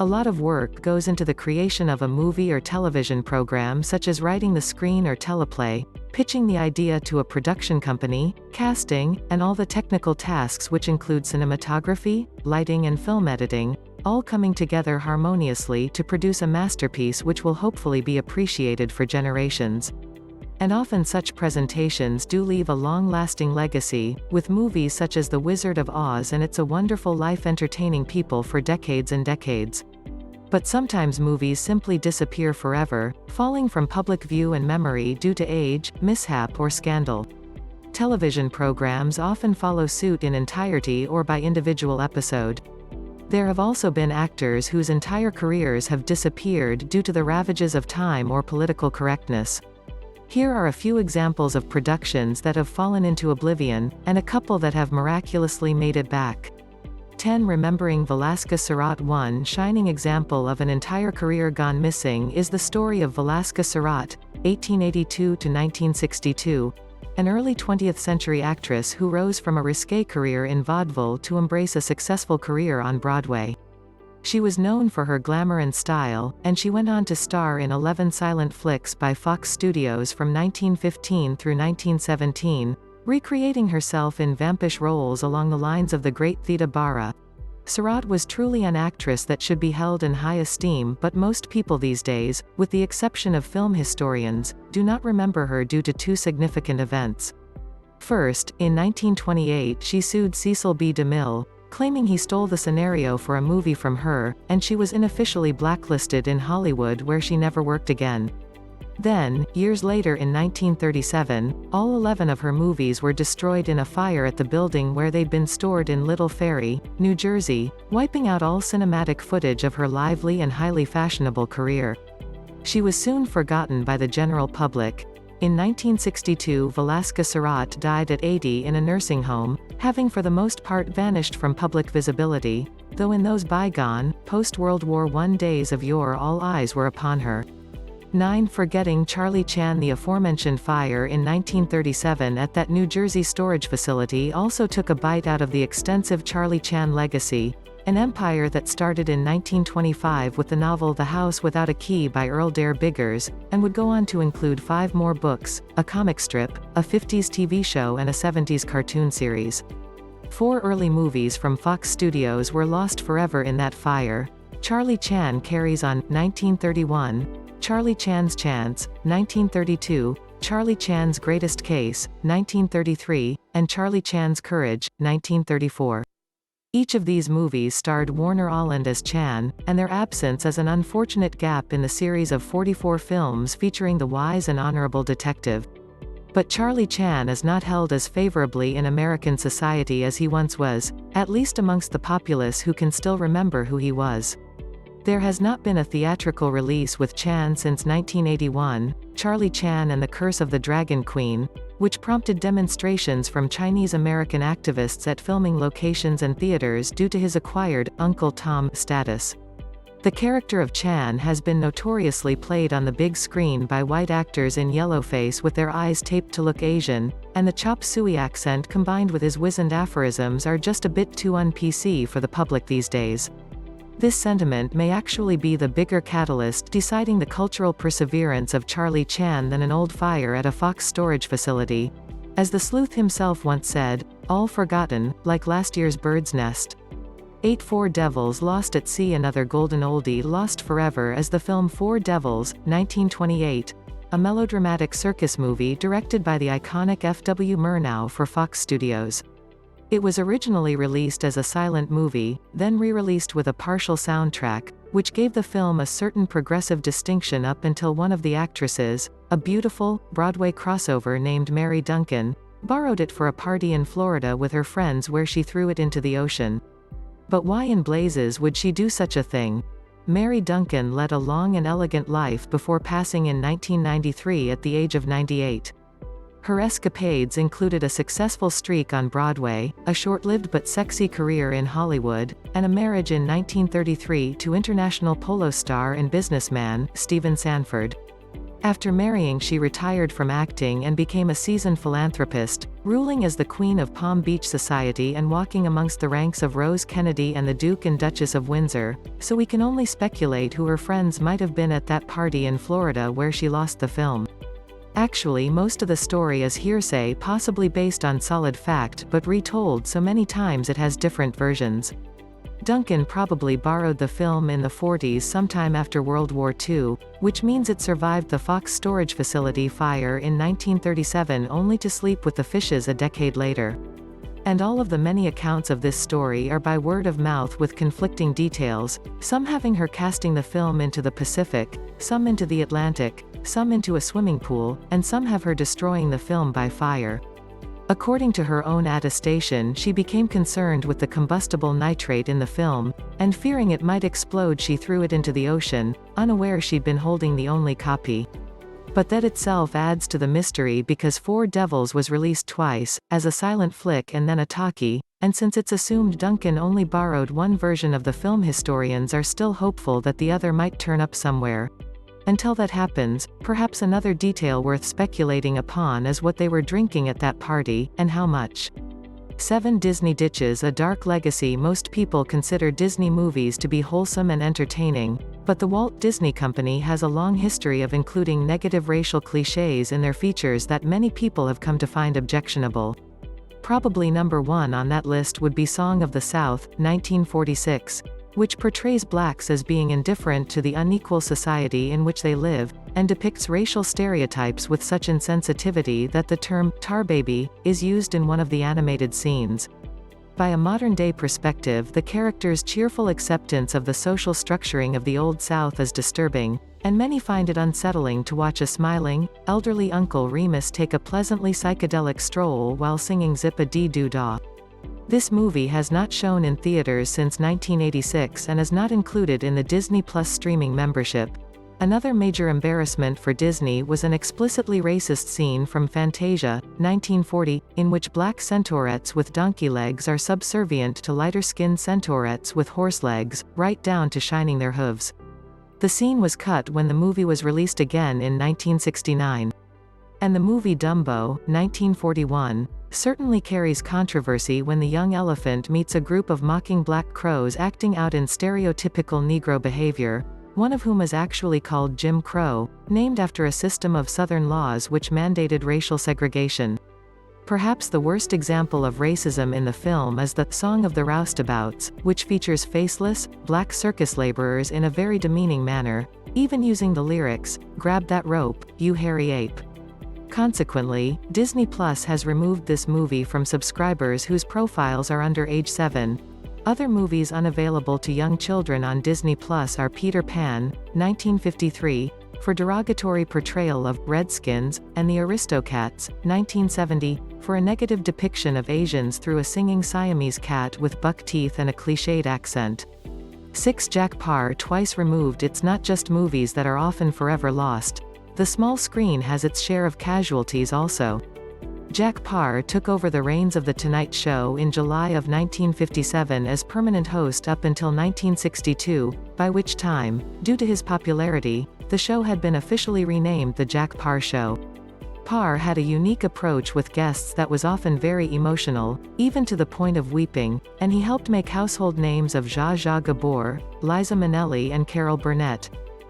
A lot of work goes into the creation of a movie or television program, such as writing the screen or teleplay, pitching the idea to a production company, casting, and all the technical tasks which include cinematography, lighting and film editing, all coming together harmoniously to produce a masterpiece which will hopefully be appreciated for generations. And often such presentations do leave a long-lasting legacy, with movies such as The Wizard of Oz and It's a Wonderful Life entertaining people for decades and decades. But sometimes movies simply disappear forever, falling from public view and memory due to age, mishap or scandal. Television programs often follow suit in entirety or by individual episode. There have also been actors whose entire careers have disappeared due to the ravages of time or political correctness. Here are a few examples of productions that have fallen into oblivion, and a couple that have miraculously made it back. 10. Remembering Vanessa Sarad. One shining example of an entire career gone missing is the story of Vanessa Sarad, 1882 to 1962, an early 20th century actress who rose from a risque career in vaudeville to embrace a successful career on Broadway. She was known for her glamour and style, and she went on to star in 11 silent flicks by Fox Studios from 1915 through 1917, recreating herself in vampish roles along the lines of the great Theda Bara. Sarad was truly an actress that should be held in high esteem, but most people these days, with the exception of film historians, do not remember her due to two significant events. First, in 1928 she sued Cecil B. DeMille, claiming he stole the scenario for a movie from her, and she was unofficially blacklisted in Hollywood where she never worked again. Then, years later in 1937, all 11 of her movies were destroyed in a fire at the building where they'd been stored in Little Ferry, New Jersey, wiping out all cinematic footage of her lively and highly fashionable career. She was soon forgotten by the general public. In 1962, Vanessa Sarad died at 80 in a nursing home, having for the most part vanished from public visibility, though in those bygone, post-World War I days of yore all eyes were upon her. 9. Forgetting Charlie Chan. The aforementioned fire in 1937 at that New Jersey storage facility also took a bite out of the extensive Charlie Chan legacy, an empire that started in 1925 with the novel The House Without a Key by Earl Dare Biggers, and would go on to include 5 more books, a comic strip, a 50s TV show and a 70s cartoon series. 4 early movies from Fox Studios were lost forever in that fire. Charlie Chan Carries On, 1931, Charlie Chan's Chance, 1932, Charlie Chan's Greatest Case, 1933, and Charlie Chan's Courage, 1934. Each of these movies starred Warner Alland as Chan, and their absence is an unfortunate gap in the series of 44 films featuring the wise and honorable detective. But Charlie Chan is not held as favorably in American society as he once was, at least amongst the populace who can still remember who he was. There has not been a theatrical release with Chan since 1981, Charlie Chan and the Curse of the Dragon Queen, which prompted demonstrations from Chinese American activists at filming locations and theaters due to his acquired Uncle Tom status. The character of Chan has been notoriously played on the big screen by white actors in yellowface with their eyes taped to look Asian, and the chop suey accent combined with his wizened aphorisms are just a bit too un-PC for the public these days. This sentiment may actually be the bigger catalyst deciding the cultural perseverance of Charlie Chan than an old fire at a Fox storage facility. As the sleuth himself once said, all forgotten, like last year's bird's nest. 8. Four Devils Lost at Sea. Another golden oldie lost forever is the film Four Devils, 1928, a melodramatic circus movie directed by the iconic F.W. Murnau for Fox Studios. It was originally released as a silent movie, then re-released with a partial soundtrack, which gave the film a certain progressive distinction up until one of the actresses, a beautiful, Broadway crossover named Mary Duncan, borrowed it for a party in Florida with her friends where she threw it into the ocean. But why in blazes would she do such a thing? Mary Duncan led a long and elegant life before passing in 1993 at the age of 98. Her escapades included a successful streak on Broadway, a short-lived but sexy career in Hollywood, and a marriage in 1933 to international polo star and businessman, Stephen Sanford. After marrying, she retired from acting and became a seasoned philanthropist, ruling as the Queen of Palm Beach Society and walking amongst the ranks of Rose Kennedy and the Duke and Duchess of Windsor, so we can only speculate who her friends might have been at that party in Florida where she lost the film. Actually, most of the story is hearsay, possibly based on solid fact, but retold so many times it has different versions. Duncan probably borrowed the film in the 40s, sometime after World War II, which means it survived the Fox storage facility fire in 1937 only to sleep with the fishes a decade later. And all of the many accounts of this story are by word of mouth with conflicting details, some having her casting the film into the Pacific, some into the Atlantic, some into a swimming pool, and some have her destroying the film by fire. According to her own attestation, she became concerned with the combustible nitrate in the film, and fearing it might explode she threw it into the ocean, unaware she'd been holding the only copy. But that itself adds to the mystery because Four Devils was released twice, as a silent flick and then a talkie, and since it's assumed Duncan only borrowed one version of the film, historians are still hopeful that the other might turn up somewhere. Until that happens, perhaps another detail worth speculating upon is what they were drinking at that party, and how much. 7 Disney Ditches: A Dark Legacy. Most people consider Disney movies to be wholesome and entertaining, but the Walt Disney Company has a long history of including negative racial cliches in their features that many people have come to find objectionable. Probably number 1 on that list would be Song of the South, 1946. Which portrays blacks as being indifferent to the unequal society in which they live, and depicts racial stereotypes with such insensitivity that the term "tar baby" is used in one of the animated scenes. By a modern-day perspective, the character's cheerful acceptance of the social structuring of the Old South is disturbing, and many find it unsettling to watch a smiling, elderly Uncle Remus take a pleasantly psychedelic stroll while singing Zip-a-dee-doo-dah. This movie has not shown in theaters since 1986 and is not included in the Disney Plus streaming membership. Another major embarrassment for Disney was an explicitly racist scene from Fantasia, 1940, in which black centaurettes with donkey legs are subservient to lighter-skinned centaurettes with horse legs, right down to shining their hooves. The scene was cut when the movie was released again in 1969. And the movie Dumbo, 1941, certainly carries controversy when the young elephant meets a group of mocking black crows acting out in stereotypical Negro behavior, one of whom is actually called Jim Crow, named after a system of Southern laws which mandated racial segregation. Perhaps the worst example of racism in the film is the Song of the Roustabouts, which features faceless, black circus laborers in a very demeaning manner, even using the lyrics, "Grab that rope, you hairy ape." Consequently, Disney Plus has removed this movie from subscribers whose profiles are under age 7. Other movies unavailable to young children on Disney Plus are Peter Pan, 1953, for derogatory portrayal of Redskins, and The Aristocats, 1970, for a negative depiction of Asians through a singing Siamese cat with buck teeth and a cliched accent. 6 Jack Parr twice removed. It's not just movies that are often forever lost. The small screen has its share of casualties also. Jack Parr took over the reins of The Tonight Show in July of 1957 as permanent host up until 1962, by which time, due to his popularity, the show had been officially renamed The Jack Parr Show. Parr had a unique approach with guests that was often very emotional, even to the point of weeping, and he helped make household names of Zsa Zsa Gabor, Liza Minnelli and Carol Burnett.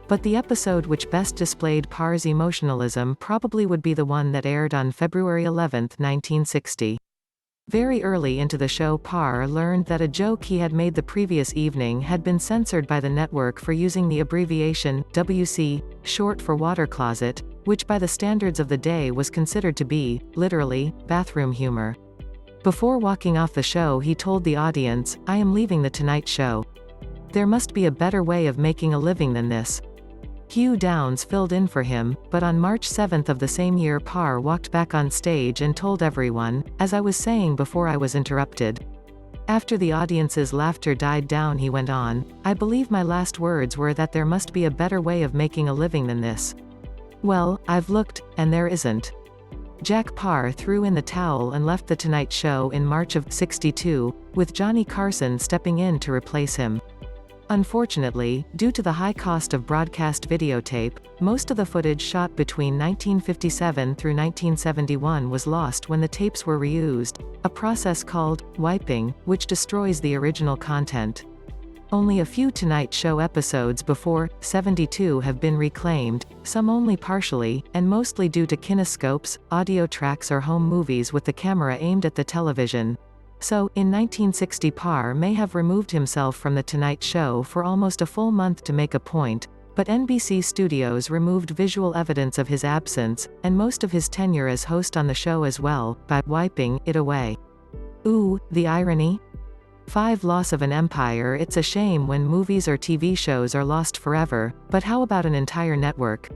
But the episode which best displayed Parr's emotionalism probably would be the one that aired on February 11, 1960. Very early into the show, Parr learned that a joke he had made the previous evening had been censored by the network for using the abbreviation WC, short for water closet, which by the standards of the day was considered to be, literally, bathroom humor. Before walking off the show, he told the audience, "I am leaving The Tonight Show. There must be a better way of making a living than this." Hugh Downs filled in for him, but on March 7 of the same year Parr walked back on stage and told everyone, "As I was saying before I was interrupted." After the audience's laughter died down he went on, "I believe my last words were that there must be a better way of making a living than this. Well, I've looked, and there isn't." Jack Parr threw in the towel and left The Tonight Show in March of '62, with Johnny Carson stepping in to replace him. Unfortunately, due to the high cost of broadcast videotape, most of the footage shot between 1957 through 1971 was lost when the tapes were reused, a process called wiping, which destroys the original content. Only a few Tonight Show episodes before 72 have been reclaimed, some only partially, and mostly due to kinescopes, audio tracks or home movies with the camera aimed at the television. So, in 1960 Parr may have removed himself from The Tonight Show for almost a full month to make a point, but NBC Studios removed visual evidence of his absence, and most of his tenure as host on the show as well, by wiping it away. Ooh, the irony? 5. Loss of an empire. It's a shame when movies or TV shows are lost forever, but how about an entire network?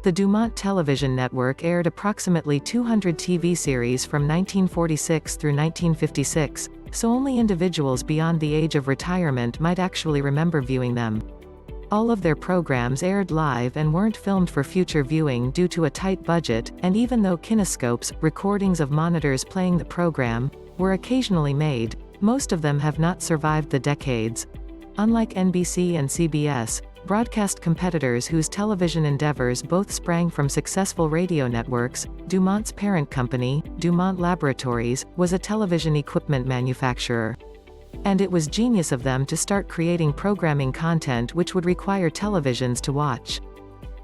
The Dumont Television Network aired approximately 200 TV series from 1946 through 1956, so only individuals beyond the age of retirement might actually remember viewing them. All of their programs aired live and weren't filmed for future viewing due to a tight budget, and even though kinescopes, recordings of monitors playing the program, were occasionally made, most of them have not survived the decades. Unlike NBC and CBS, broadcast competitors whose television endeavors both sprang from successful radio networks, Dumont's parent company, Dumont Laboratories, was a television equipment manufacturer. And it was genius of them to start creating programming content which would require televisions to watch.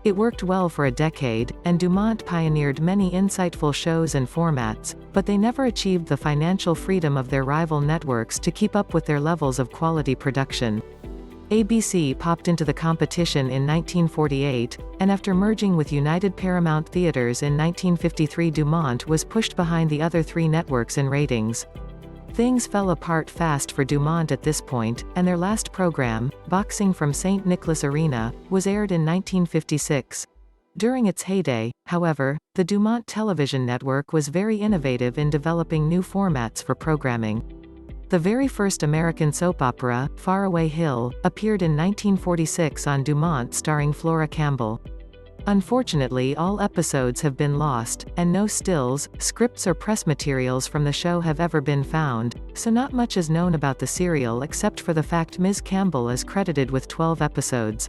It worked well for a decade, and Dumont pioneered many insightful shows and formats, but they never achieved the financial freedom of their rival networks to keep up with their levels of quality production. ABC popped into the competition in 1948, and after merging with United Paramount Theaters in 1953, Dumont was pushed behind the other three networks in ratings. Things fell apart fast for Dumont at this point, and their last program, Boxing from St. Nicholas Arena, was aired in 1956. During its heyday, however, the Dumont Television Network was very innovative in developing new formats for programming. The very first American soap opera, Faraway Hill, appeared in 1946 on Dumont starring Flora Campbell. Unfortunately, all episodes have been lost, and no stills, scripts or press materials from the show have ever been found, so not much is known about the serial except for the fact Ms. Campbell is credited with 12 episodes.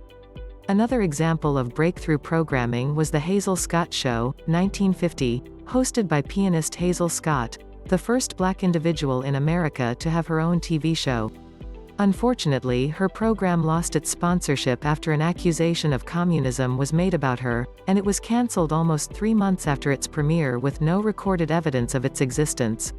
Another example of breakthrough programming was The Hazel Scott Show, 1950, hosted by pianist Hazel Scott, the first black individual in America to have her own TV show. Unfortunately, her program lost its sponsorship after an accusation of communism was made about her, and it was cancelled almost 3 months after its premiere with no recorded evidence of its existence.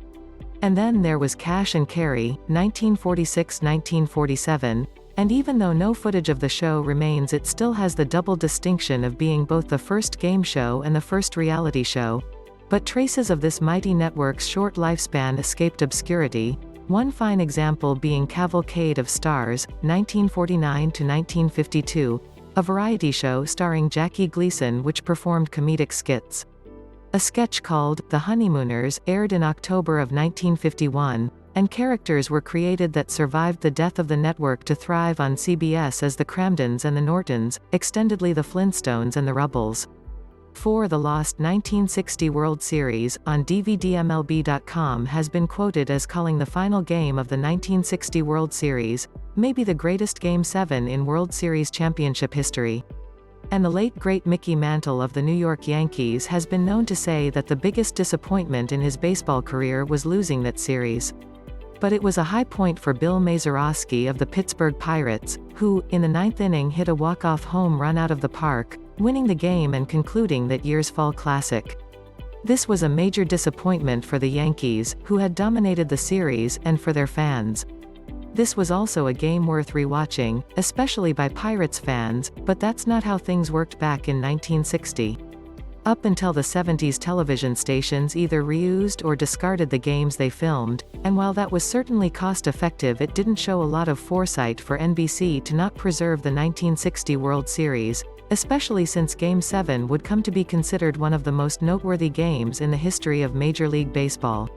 And then there was Cash and Carry, 1946-1947, and even though no footage of the show remains, it still has the double distinction of being both the first game show and the first reality show. But traces of this mighty network's short lifespan escaped obscurity, one fine example being Cavalcade of Stars, 1949-1952, a variety show starring Jackie Gleason which performed comedic skits. A sketch called The Honeymooners aired in October of 1951, and characters were created that survived the death of the network to thrive on CBS as the Cramdens and the Nortons, extendedly the Flintstones and the Rubbles. 4. The lost 1960 World Series, on DVDMLB.com has been quoted as calling the final game of the 1960 World Series, maybe the greatest Game 7 in World Series championship history. And the late great Mickey Mantle of the New York Yankees has been known to say that the biggest disappointment in his baseball career was losing that series. But it was a high point for Bill Mazeroski of the Pittsburgh Pirates, who, in the 9th inning hit a walk-off home run out of the park, winning the game and concluding that year's Fall Classic. This was a major disappointment for the Yankees, who had dominated the series, and for their fans. This was also a game worth rewatching, especially by Pirates fans, but that's not how things worked back in 1960. Up until the 70s, television stations either reused or discarded the games they filmed, and while that was certainly cost-effective, it didn't show a lot of foresight for NBC to not preserve the 1960 World Series, especially since Game 7 would come to be considered one of the most noteworthy games in the history of Major League Baseball.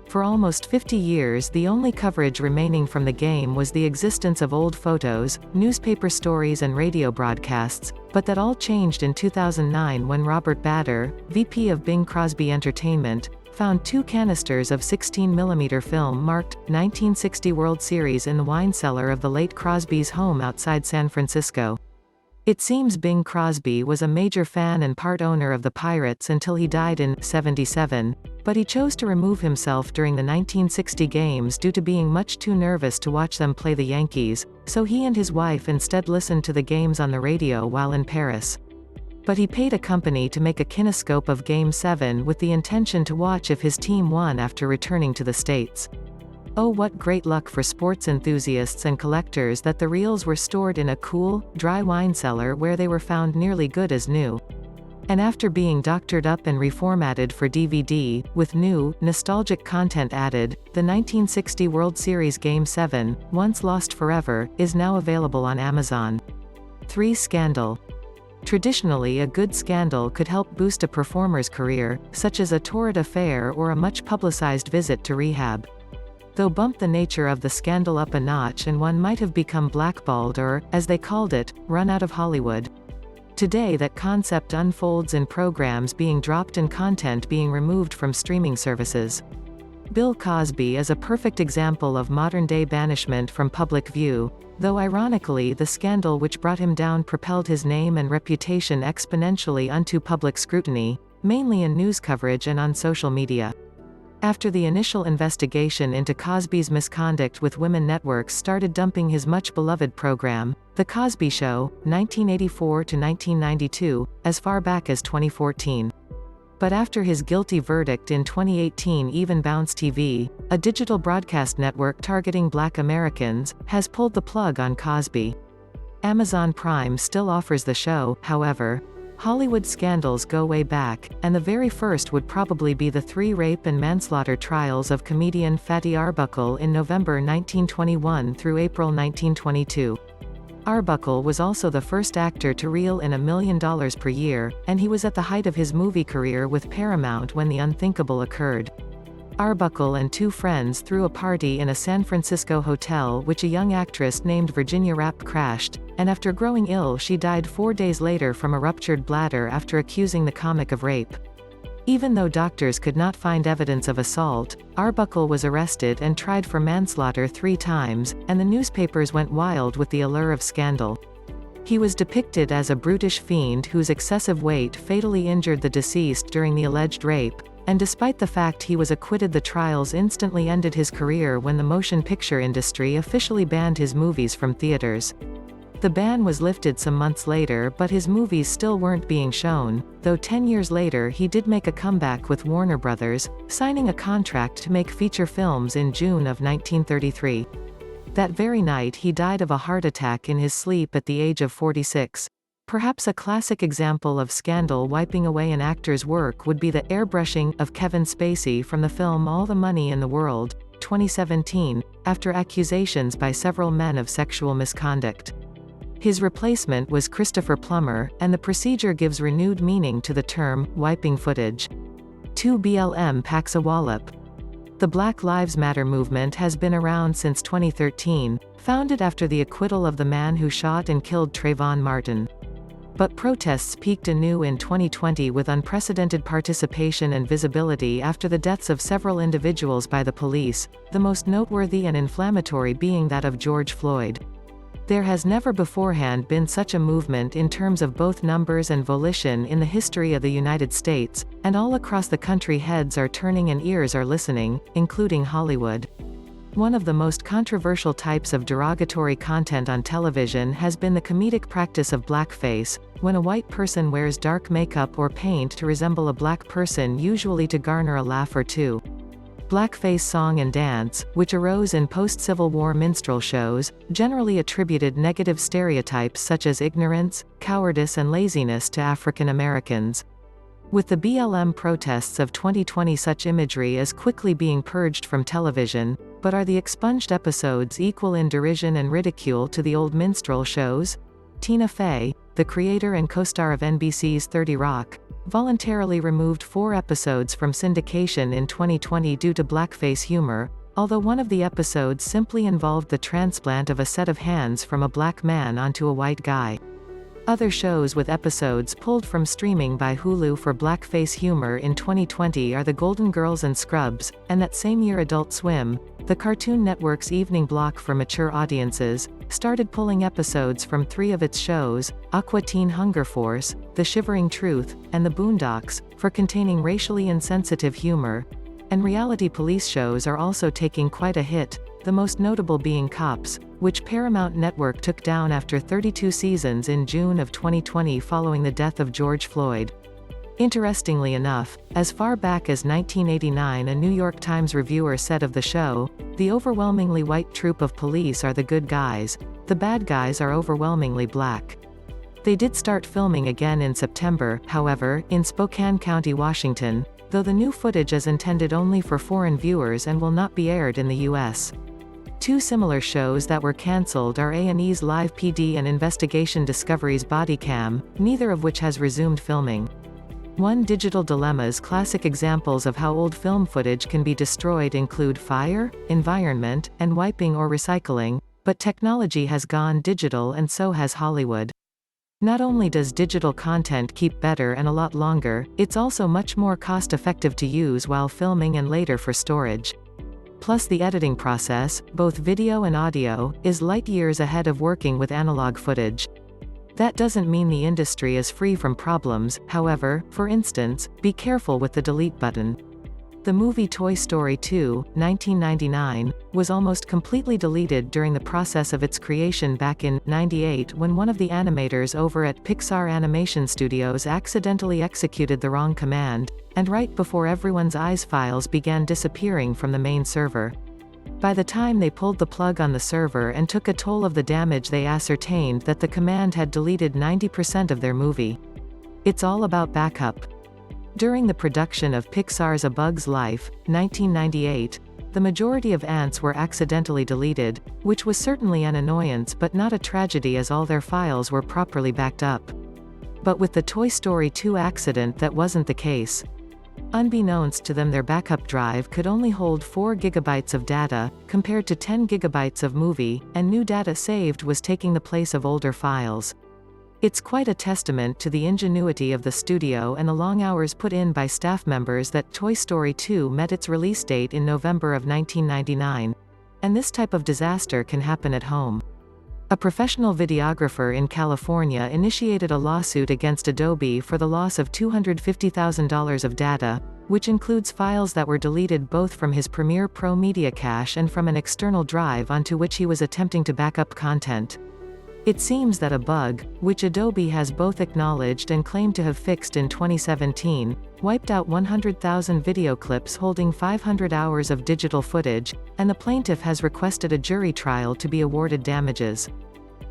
For almost 50 years, the only coverage remaining from the game was the existence of old photos, newspaper stories and radio broadcasts, but that all changed in 2009 when Robert Bader, VP of Bing Crosby Entertainment, found 2 canisters of 16mm film marked 1960 World Series in the wine cellar of the late Crosby's home outside San Francisco. It seems Bing Crosby was a major fan and part owner of the Pirates until he died in '77, but he chose to remove himself during the 1960 games due to being much too nervous to watch them play the Yankees, so he and his wife instead listened to the games on the radio while in Paris. But he paid a company to make a kinescope of Game 7 with the intention to watch if his team won after returning to the States. Oh, what great luck for sports enthusiasts and collectors that the reels were stored in a cool, dry wine cellar where they were found nearly good as new. And after being doctored up and reformatted for DVD, with new, nostalgic content added, the 1960 World Series Game 7, once lost forever, is now available on Amazon. 3. Scandal. Traditionally, a good scandal could help boost a performer's career, such as a torrid affair or a much-publicized visit to rehab. Though bump the nature of the scandal up a notch and one might have become blackballed or, as they called it, run out of Hollywood. Today that concept unfolds in programs being dropped and content being removed from streaming services. Bill Cosby is a perfect example of modern-day banishment from public view, though ironically the scandal which brought him down propelled his name and reputation exponentially unto public scrutiny, mainly in news coverage and on social media. After the initial investigation into Cosby's misconduct with women, networks started dumping his much-beloved program, The Cosby Show, 1984 to 1992, as far back as 2014. But after his guilty verdict in 2018, even Bounce TV, a digital broadcast network targeting Black Americans, has pulled the plug on Cosby. Amazon Prime still offers the show, however. Hollywood scandals go way back, and the very first would probably be the 3 rape and manslaughter trials of comedian Fatty Arbuckle in November 1921 through April 1922. Arbuckle was also the first actor to reel in $1 million per year, and he was at the height of his movie career with Paramount when the unthinkable occurred. Arbuckle and 2 friends threw a party in a San Francisco hotel which a young actress named Virginia Rapp crashed, and after growing ill she died 4 days later from a ruptured bladder after accusing the comic of rape. Even though doctors could not find evidence of assault, Arbuckle was arrested and tried for manslaughter 3 times, and the newspapers went wild with the allure of scandal. He was depicted as a brutish fiend whose excessive weight fatally injured the deceased during the alleged rape, and despite the fact he was acquitted, the trials instantly ended his career when the motion picture industry officially banned his movies from theaters. The ban was lifted some months later, but his movies still weren't being shown, though 10 years later he did make a comeback with Warner Brothers, signing a contract to make feature films in June of 1933. That very night he died of a heart attack in his sleep at the age of 46. Perhaps a classic example of scandal wiping away an actor's work would be the airbrushing of Kevin Spacey from the film All the Money in the World, 2017, after accusations by several men of sexual misconduct. His replacement was Christopher Plummer, and the procedure gives renewed meaning to the term, wiping footage. 2. BLM packs a wallop. The Black Lives Matter movement has been around since 2013, founded after the acquittal of the man who shot and killed Trayvon Martin. But protests peaked anew in 2020 with unprecedented participation and visibility after the deaths of several individuals by the police, the most noteworthy and inflammatory being that of George Floyd. There has never beforehand been such a movement in terms of both numbers and volition in the history of the United States, and all across the country heads are turning and ears are listening, including Hollywood. One of the most controversial types of derogatory content on television has been the comedic practice of blackface, when a white person wears dark makeup or paint to resemble a black person, usually to garner a laugh or two. Blackface song and dance, which arose in post-Civil War minstrel shows, generally attributed negative stereotypes such as ignorance, cowardice and laziness to African Americans. With the BLM protests of 2020, such imagery is quickly being purged from television, but are the expunged episodes equal in derision and ridicule to the old minstrel shows? Tina Fey, the creator and co-star of NBC's 30 Rock, voluntarily removed 4 episodes from syndication in 2020 due to blackface humor, although one of the episodes simply involved the transplant of a set of hands from a black man onto a white guy. Other shows with episodes pulled from streaming by Hulu for blackface humor in 2020 are The Golden Girls and Scrubs, and that same year Adult Swim, the Cartoon Network's evening block for mature audiences, started pulling episodes from 3 of its shows, Aqua Teen Hunger Force, The Shivering Truth, and The Boondocks, for containing racially insensitive humor. And reality police shows are also taking quite a hit, the most notable being Cops, which Paramount Network took down after 32 seasons in June of 2020 following the death of George Floyd. Interestingly enough, as far back as 1989 a New York Times reviewer said of the show, "The overwhelmingly white troop of police are the good guys. The bad guys are overwhelmingly black." They did start filming again in September, however, in Spokane County, Washington, though the new footage is intended only for foreign viewers and will not be aired in the U.S. 2 similar shows that were cancelled are A&E's Live PD and Investigation Discovery's Body Cam, neither of which has resumed filming. One Digital Dilemma's classic examples of how old film footage can be destroyed include fire, environment, and wiping or recycling, but technology has gone digital and so has Hollywood. Not only does digital content keep better and a lot longer, it's also much more cost-effective to use while filming and later for storage. Plus the editing process, both video and audio, is light years ahead of working with analog footage. That doesn't mean the industry is free from problems, however, for instance, be careful with the delete button. The movie Toy Story 2, 1999, was almost completely deleted during the process of its creation back in '98 when one of the animators over at Pixar Animation Studios accidentally executed the wrong command, and right before everyone's eyes files began disappearing from the main server. By the time they pulled the plug on the server and took a toll of the damage, they ascertained that the command had deleted 90% of their movie. It's all about backup. During the production of Pixar's A Bug's Life, 1998, the majority of ants were accidentally deleted, which was certainly an annoyance but not a tragedy as all their files were properly backed up. But with the Toy Story 2 accident that wasn't the case. Unbeknownst to them, their backup drive could only hold 4 gigabytes of data, compared to 10 gigabytes of movie, and new data saved was taking the place of older files. It's quite a testament to the ingenuity of the studio and the long hours put in by staff members that Toy Story 2 met its release date in November of 1999. And this type of disaster can happen at home. A professional videographer in California initiated a lawsuit against Adobe for the loss of $250,000 of data, which includes files that were deleted both from his Premiere Pro media cache and from an external drive onto which he was attempting to back up content. It seems that a bug, which Adobe has both acknowledged and claimed to have fixed in 2017, wiped out 100,000 video clips holding 500 hours of digital footage, and the plaintiff has requested a jury trial to be awarded damages.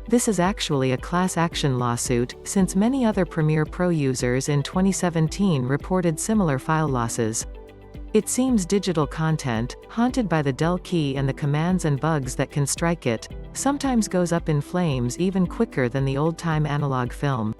This is actually a class action lawsuit, since many other Premiere Pro users in 2017 reported similar file losses. It seems digital content, haunted by the Del key and the commands and bugs that can strike it, sometimes goes up in flames even quicker than the old-time analog film.